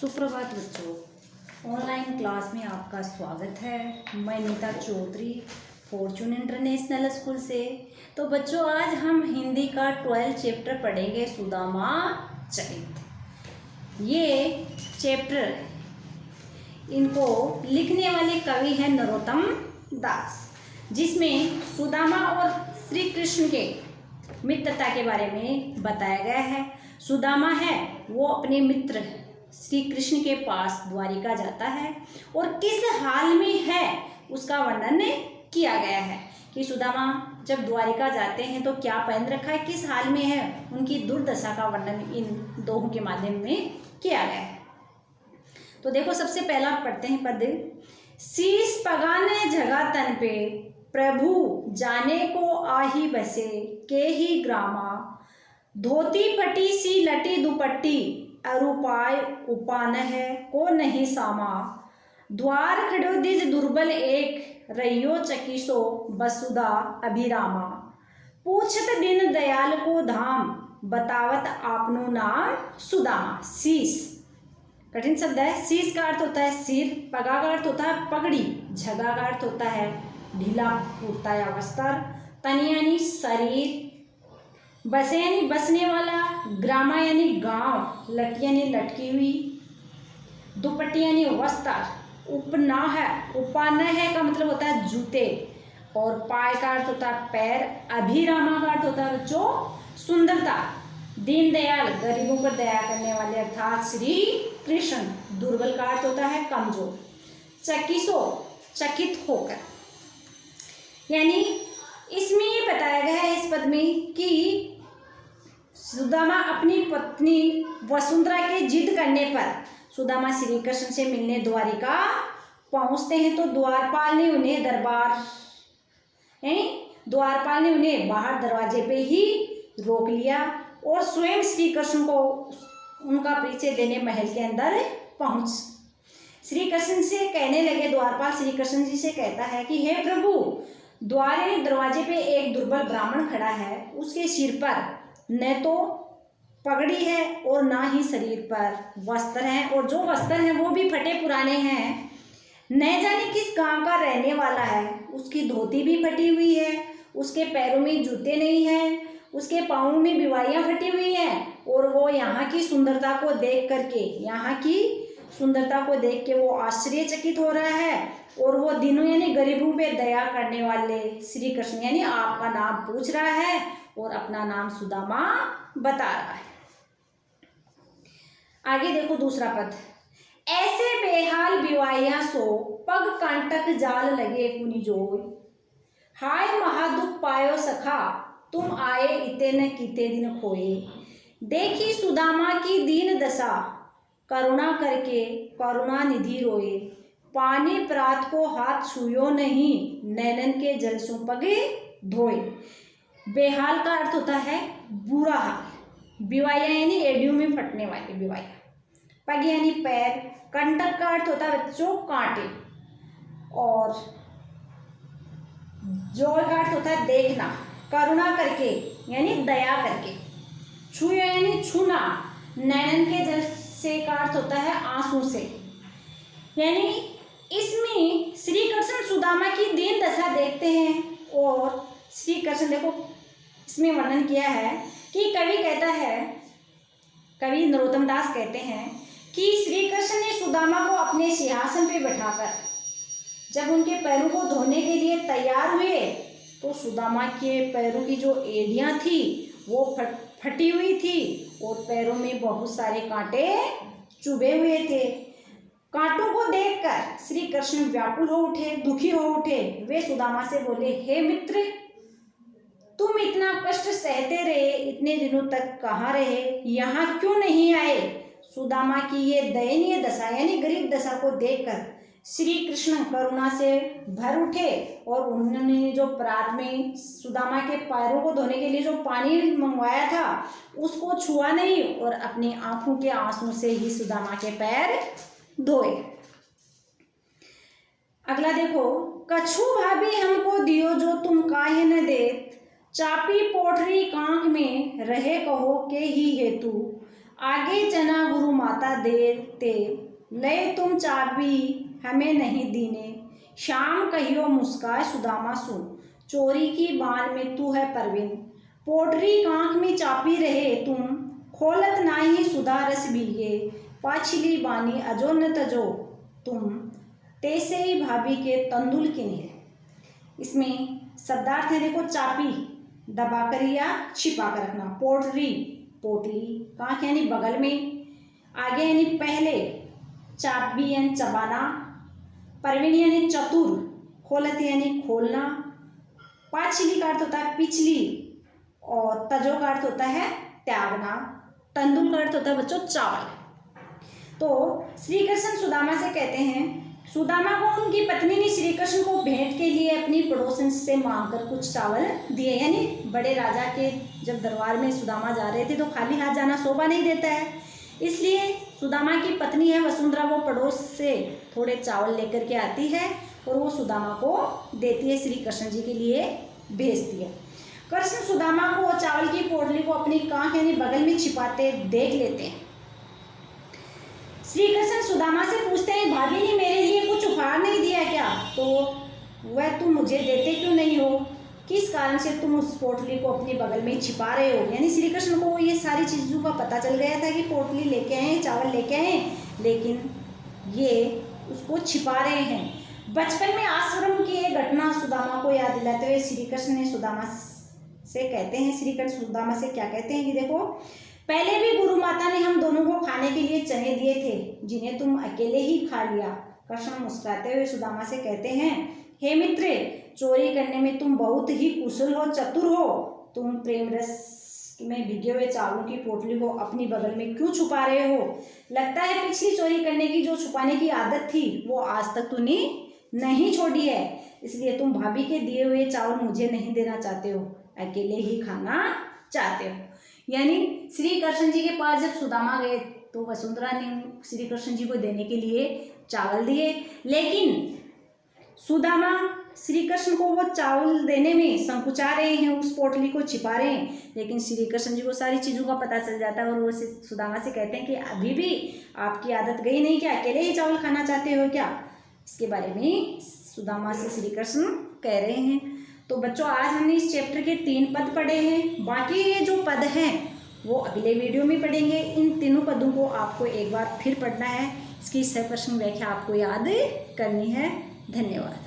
सुप्रभात बच्चों, online class में आपका स्वागत है। मैं Neeta Chaudhary Fortune International School से। तो बच्चों, आज हम हिंदी का 12 चैप्टर पढ़ेंगे, सुदामा चरित। ये चैप्टर इनको लिखने वाले कवि हैं नरोत्तम दास, जिसमें सुदामा और श्री कृष्ण के मित्रता के बारे में बताया गया है। सुदामा है वो अपने मित्र श्री कृष्ण के पास द्वारिका जाता है और किस हाल में है उसका वर्णन किया गया है कि सुदामा जब द्वारिका जाते हैं तो क्या पहन रखा है, किस हाल में है, उनकी दुर्दशा का वर्णन इन दोहों के माध्यम में किया गया है। तो देखो, सबसे पहला पढ़ते हैं पद। शीश पगाने जगा तन पे, प्रभु जाने को आही बसे, के ही ग्रामा, धोती फटी सी लटी दुपट्टी, अरुपाय उपान है को नहीं सामा, द्वार खड़ो दिज दुर्बल एक, रैयो चकिसो बसुदा अभिरामा, पूछत दीन दयाल को धाम, बतावत आपनो नाम सुदामा। शीश कठिन शब्द है। शीश का अर्थ होता है सिर, पगा का अर्थ होता है पगड़ी, झगा का अर्थ होता है ढीला कुर्ता या वस्त्र, तन यानी शरीर, बसे यानी बसने वाला, ग्रामा यानी गांव, लट यानी लटकी हुई, दुपट्टी यानी वस्त्र, उपना है, उपान है का मतलब होता है जूते, और पाय का अर्थ होता है पैर, अभिरामा का अर्थ होता है बच्चों सुंदरता, दीन दयाल गरीबों पर दया करने वाले अर्थात श्री कृष्ण, दुर्बल का अर्थ होता है कमजोर, चकिसो चकित होकर, यानी इसमें ये बताया गया है इस पद में कि सुदामा अपनी पत्नी वसुंधरा के जिद करने पर सुदामा श्री कृष्ण से मिलने द्वारिका पहुंचते हैं। तो द्वारपाल ने उन्हें बाहर दरवाजे पे ही रोक लिया और स्वयं श्री कृष्ण को उनका परिचय देने महल के अंदर पहुंच श्री कृष्ण से कहने लगे। द्वारपाल श्री कृष्ण जी से कहता है कि हे प्रभु, दरवाजे पे एक दुर्बल ब्राह्मण खड़ा है, उसके सिर पर न तो पगड़ी है और ना ही शरीर पर वस्त्र हैं, और जो वस्त्र हैं वो भी फटे पुराने हैं। न जाने किस गांव का रहने वाला है, उसकी धोती भी फटी हुई है, उसके पैरों में जूते नहीं हैं, उसके पाँवों में बिवाइयाँ फटी हुई हैं, और वो यहाँ की सुंदरता को देख के वो आश्चर्यचकित हो रहा है, और वो दिनों यानी गरीबों पे दया करने वाले श्री कृष्ण यानी आपका नाम पूछ रहा है और अपना नाम सुदामा बता रहा है। आगे देखो दूसरा पद। ऐसे बेहाल बिवाइया सो, पग कांटक जाल लगे कुनि जोय, हाय महादुख पायो सखा, तुम आए इते न कीते दिन खोए, देखी सुदामा की दीन दशा, करुणा करके करुणा निधि रोए, पानी प्रात को हाथ छुयो नहीं, नैनन के जल सो पगे धोए। बेहाल का अर्थ होता है बुरा हाल, बिवाइया यानी एडियो में फटने वाली बिवाइया, पग यानी पैर, कंटक का अर्थ होता है बच्चों कांटे, और जोय का अर्थ होता है देखना, करुणा करके यानी दया करके, छुयो यानी छूना, नैनन के जल से का अर्थ होता है आंसू से। यानी इसमें श्री कृष्ण सुदामा की दीन दशा देखते हैं, और श्री कृष्ण देखो इसमें वर्णन किया है कि कवि नरोत्तम दास कहते हैं कि श्री कृष्ण ने सुदामा को अपने सिंहासन पे बैठाकर जब उनके पैरों को धोने के लिए तैयार हुए तो सुदामा के पैरों की जो एड़ियाँ थी वो फटी हुई थी और पैरों में बहुत सारे कांटे चुभे हुए थे। कांटों को देखकर श्री कृष्ण व्याकुल हो उठे, दुखी हो उठे। वे सुदामा से बोले, हे मित्र, तुम इतना कष्ट सहते रहे, इतने दिनों तक कहाँ रहे, यहाँ क्यों नहीं आए। सुदामा की ये दयनीय दशा यानी गरीब दशा को देखकर श्री कृष्ण करुणा से भर उठे और उन्होंने जो प्रात में सुदामा के पैरों को धोने के लिए जो पानी मंगवाया था उसको छुआ नहीं और अपनी आंखों के आंसू से ही सुदामा के पैर धोए। अगला देखो। कछु भाभी हमको दियो जो तुम काहे न देत, चापी पोटरी कांख में रहे कहो के ही हेतु, आगे जना गुरु माता देते, ले तुम चाबी हमें नहीं दीने। शाम कहियो मुस्काए सुदामा सु, चोरी की बान में तू है परवीन। पोटरी कांख में चापी रहे तुम, खोलत नाही सुधा रस बीगे। पाछली बानी अजो न तजो तुम, तैसे ही भाभी के तंदुल किन्हे। इसमें शब्दार्थ है, देखो, चापी दबाकर या छिपा कर रखना, पोटरी पोटली, कांख यानी बगल में, आगे यानी पहले, चाबी यानी चबाना, परवीन यानी चतुर, खोलत यानी खोलना, पाछली का अर्थ होता है पिछली, और तजो का अर्थ होता है त्यागना, तंदुल का अर्थ होता है बच्चों चावल। तो श्री कृष्ण सुदामा से कहते हैं, सुदामा को उनकी पत्नी ने श्री कृष्ण को भेंट के लिए अपनी पड़ोसन से मांगकर कुछ चावल दिए। यानी बड़े राजा के जब दरबार में सुदामा जा रहे थे तो खाली हाथ जाना शोभा नहीं देता है, इसलिए सुदामा की पत्नी है वसुंधरा, वो पड़ोस से थोड़े चावल लेकर के आती है और वो सुदामा को देती है, श्री कृष्ण जी के लिए भेजती है। कृष्ण सुदामा को वो चावल की पोटली को अपनी कांख यानी बगल में छिपाते देख लेते हैं। श्री कृष्ण सुदामा से पूछते हैं, भाभी ने मेरे लिए कुछ उपहार नहीं दिया क्या? तो वह तुम मुझे देते क्यों नहीं हो? किस कारण से तुम उस पोटली को अपनी बगल में छिपा रहे हो? यानी श्री कृष्ण को ये सारी चीज़ों का पता चल गया था कि पोटली लेके आए, चावल लेके आए, लेकिन ये उसको छिपा रहे हैं। बचपन में आश्रम की एक घटना सुदामा को याद दिलाते हुए श्री कृष्ण ने सुदामा से कहते हैं, श्री कृष्ण सुदामा से क्या कहते हैं कि देखो, पहले भी गुरु माता ने हम दोनों को खाने के लिए चने दिए थे, जिन्हें तुम अकेले ही खा लिया। कृष्ण मुस्कुराते हुए सुदामा से कहते हैं, हे मित्र, चोरी करने में तुम बहुत ही कुशल हो, चतुर हो। तुम प्रेम रस में भिगे हुए चावलों की पोटली को अपनी बगल में क्यों छुपा रहे हो? लगता है पिछली चोरी करने की जो छुपाने की आदत थी वो आज तक तूने नहीं छोड़ी है, इसलिए तुम भाभी के दिए हुए चावल मुझे नहीं देना चाहते हो, अकेले ही खाना चाहते हो। यानी श्री कृष्ण जी के पास जब सुदामा गए तो वसुंधरा ने श्री कृष्ण जी को देने के लिए चावल दिए, लेकिन सुदामा श्री कृष्ण को वो चावल देने में संकुचा रहे हैं, उस पोटली को छिपा रहे हैं। लेकिन श्री कृष्ण जी को सारी चीज़ों का पता चल जाता है और वो सुदामा से कहते हैं कि अभी भी आपकी आदत गई नहीं क्या? अकेले ही चावल खाना चाहते हो क्या? इसके बारे में सुदामा से श्री कृष्ण कह रहे हैं। तो बच्चों, आज हमने इस चैप्टर के 3 पद पढ़े हैं, बाकी ये जो पद हैं वो अगले वीडियो में पढ़ेंगे। इन तीनों पदों को आपको एक बार फिर पढ़ना है, इसकी सप्रश्न व्याख्या आपको याद करनी है। धन्यवाद।